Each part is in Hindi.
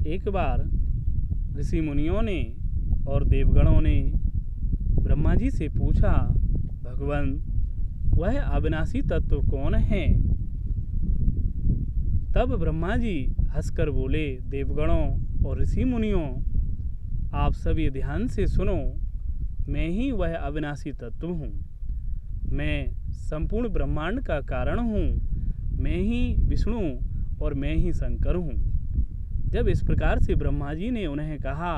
एक बार ऋषि मुनियों ने और देवगणों ने ब्रह्मा जी से पूछा, भगवान वह अविनाशी तत्व कौन है? तब ब्रह्मा जी हंसकर बोले, देवगणों और ऋषि मुनियों, आप सभी ध्यान से सुनो। मैं ही वह अविनाशी तत्व हूँ। मैं संपूर्ण ब्रह्मांड का कारण हूँ। मैं ही विष्णु और मैं ही शंकर हूँ। जब इस प्रकार से ब्रह्मा जी ने उन्हें कहा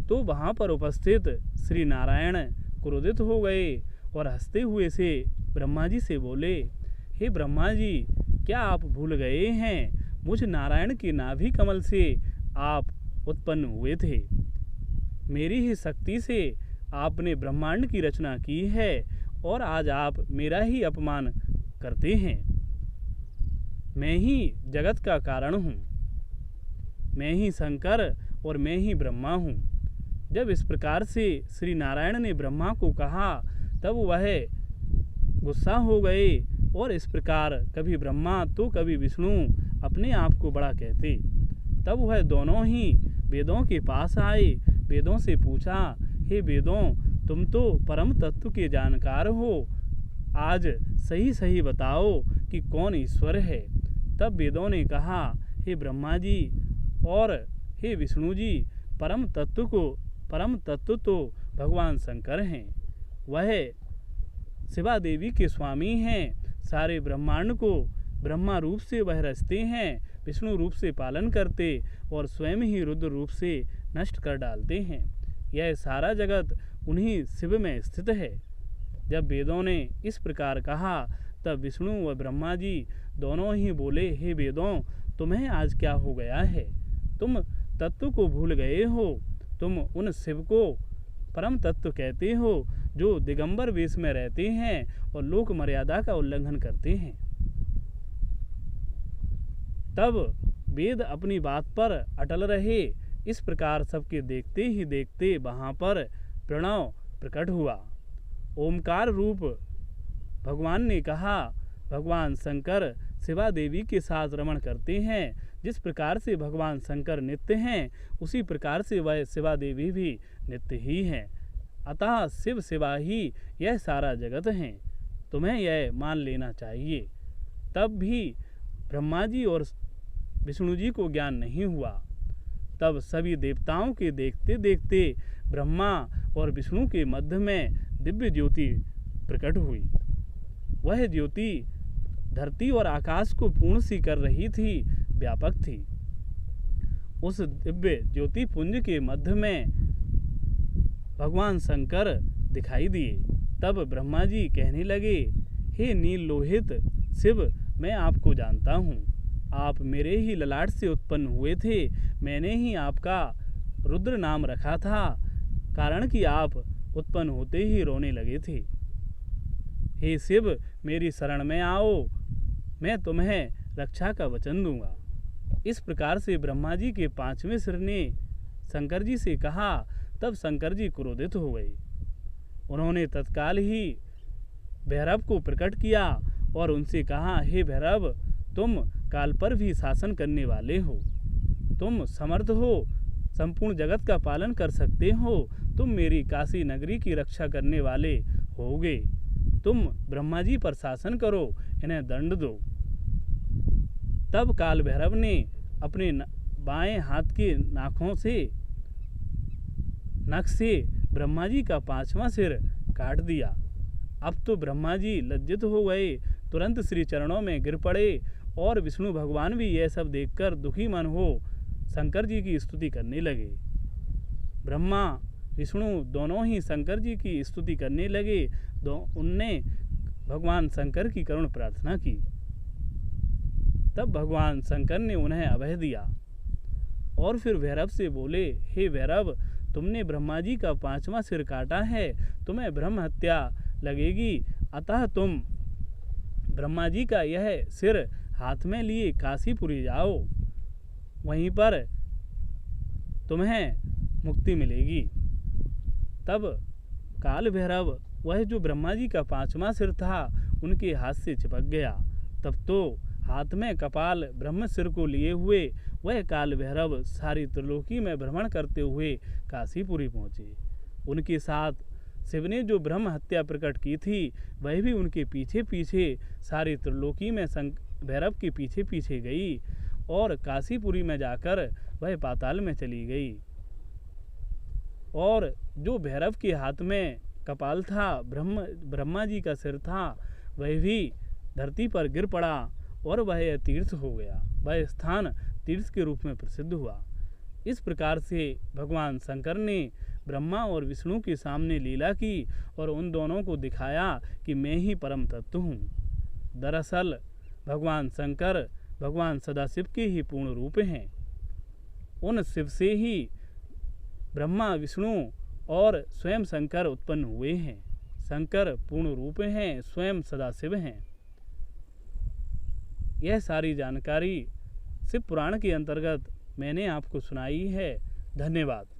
तो वहाँ पर उपस्थित श्री नारायण क्रोधित हो गए और हंसते हुए से ब्रह्मा जी से बोले, हे ब्रह्मा जी, क्या आप भूल गए हैं? मुझ नारायण के नाभि कमल से आप उत्पन्न हुए थे। मेरी ही शक्ति से आपने ब्रह्मांड की रचना की है और आज आप मेरा ही अपमान करते हैं। मैं ही जगत का कारण हूँ। मैं ही शंकर और मैं ही ब्रह्मा हूँ। जब इस प्रकार से श्री नारायण ने ब्रह्मा को कहा तब वह गुस्सा हो गए और इस प्रकार कभी ब्रह्मा तो कभी विष्णु अपने आप को बड़ा कहते। तब वह दोनों ही वेदों के पास आए। वेदों से पूछा, हे वेदों, तुम तो परम तत्व के जानकार हो। आज सही सही बताओ कि कौन ईश्वर है। तब वेदों ने कहा, हे ब्रह्मा जी और हे विष्णु जी, परम तत्व तो भगवान शंकर हैं। वह शिवा देवी के स्वामी हैं। सारे ब्रह्मांड को ब्रह्मा रूप से वह रचते हैं, विष्णु रूप से पालन करते और स्वयं ही रुद्र रूप से नष्ट कर डालते हैं। यह सारा जगत उन्हीं शिव में स्थित है। जब वेदों ने इस प्रकार कहा तब विष्णु व ब्रह्मा जी दोनों ही बोले, हे वेदों, तुम्हें आज क्या हो गया है? तुम तत्व को भूल गए हो। तुम उन शिव को परम तत्व कहते हो जो दिगंबर वेश में रहते हैं और लोक मर्यादा का उल्लंघन करते हैं। तब वेद अपनी बात पर अटल रहे। इस प्रकार सबके देखते ही देखते वहाँ पर प्रणव प्रकट हुआ। ओमकार रूप भगवान ने कहा, भगवान शंकर शिवा देवी के साथ रमण करते हैं। जिस प्रकार से भगवान शंकर नित्य हैं उसी प्रकार से वह शिवा देवी भी नित्य ही हैं। अतः शिव शिवा ही यह सारा जगत है। तुम्हें यह मान लेना चाहिए। तब भी ब्रह्मा जी और विष्णु जी को ज्ञान नहीं हुआ। तब सभी देवताओं के देखते देखते ब्रह्मा और विष्णु के मध्य में दिव्य ज्योति प्रकट हुई। वह ज्योति धरती और आकाश को पूर्ण सी कर रही थी, व्यापक थी। उस दिव्य ज्योति पुंज के मध्य में भगवान शंकर दिखाई दिए। तब ब्रह्मा जी कहने लगे, हे नील लोहित शिव, मैं आपको जानता हूँ। आप मेरे ही ललाट से उत्पन्न हुए थे। मैंने ही आपका रुद्र नाम रखा था, कारण कि आप उत्पन्न होते ही रोने लगे थे। हे शिव, मेरी शरण में आओ, मैं तुम्हें रक्षा का वचन दूंगा। इस प्रकार से ब्रह्मा जी के पांचवें सिर ने शंकर जी से कहा। तब शंकर जी क्रोधित हो गए। उन्होंने तत्काल ही भैरव को प्रकट किया और उनसे कहा, हे भैरव, तुम काल पर भी शासन करने वाले हो। तुम समर्थ हो, संपूर्ण जगत का पालन कर सकते हो। तुम मेरी काशी नगरी की रक्षा करने वाले होगे। तुम ब्रह्मा जी पर शासन करो, इन्हें दंड दो। तब काल भैरव ने अपने बाएं हाथ के नख से ब्रह्मा जी का पांचवा सिर काट दिया। अब तो ब्रह्मा जी लज्जित हो गए, तुरंत श्री चरणों में गिर पड़े और विष्णु भगवान भी यह सब देखकर दुखी मन हो शंकर जी की स्तुति करने लगे। ब्रह्मा विष्णु दोनों ही शंकर जी की स्तुति करने लगे। उनने भगवान शंकर की करुण प्रार्थना की। तब भगवान शंकर ने उन्हें अभय दिया और फिर भैरव से बोले, हे भैरव, तुमने ब्रह्मा जी का पांचवा सिर काटा है, तुम्हें ब्रह्म हत्या लगेगी। अतः तुम ब्रह्मा जी का यह सिर हाथ में लिए काशीपुरी जाओ, वहीं पर तुम्हें मुक्ति मिलेगी। तब काल भैरव, वह जो ब्रह्मा जी का पांचवा सिर था, उनके हाथ से चिपक गया। तब तो हाथ में कपाल ब्रह्म सिर को लिए हुए वह काल भैरव सारी त्रिलोकी में भ्रमण करते हुए काशीपुरी पहुँचे। उनके साथ शिव ने जो ब्रह्म हत्या प्रकट की थी वह भी उनके पीछे पीछे सारी त्रिलोकी में भैरव के पीछे पीछे गई और काशीपुरी में जाकर वह पाताल में चली गई। और जो भैरव के हाथ में कपाल था, ब्रह्मा जी का सिर था, वह भी धरती पर गिर पड़ा और वह तीर्थ हो गया। वह स्थान तीर्थ के रूप में प्रसिद्ध हुआ। इस प्रकार से भगवान शंकर ने ब्रह्मा और विष्णु के सामने लीला की और उन दोनों को दिखाया कि मैं ही परम तत्व हूँ। दरअसल भगवान शंकर भगवान सदाशिव के ही पूर्ण रूप हैं। उन शिव से ही ब्रह्मा, विष्णु और स्वयं शंकर उत्पन्न हुए हैं। शंकर पूर्ण रूप हैं, स्वयं सदाशिव हैं। यह सारी जानकारी शिव पुराण के अंतर्गत मैंने आपको सुनाई है। धन्यवाद।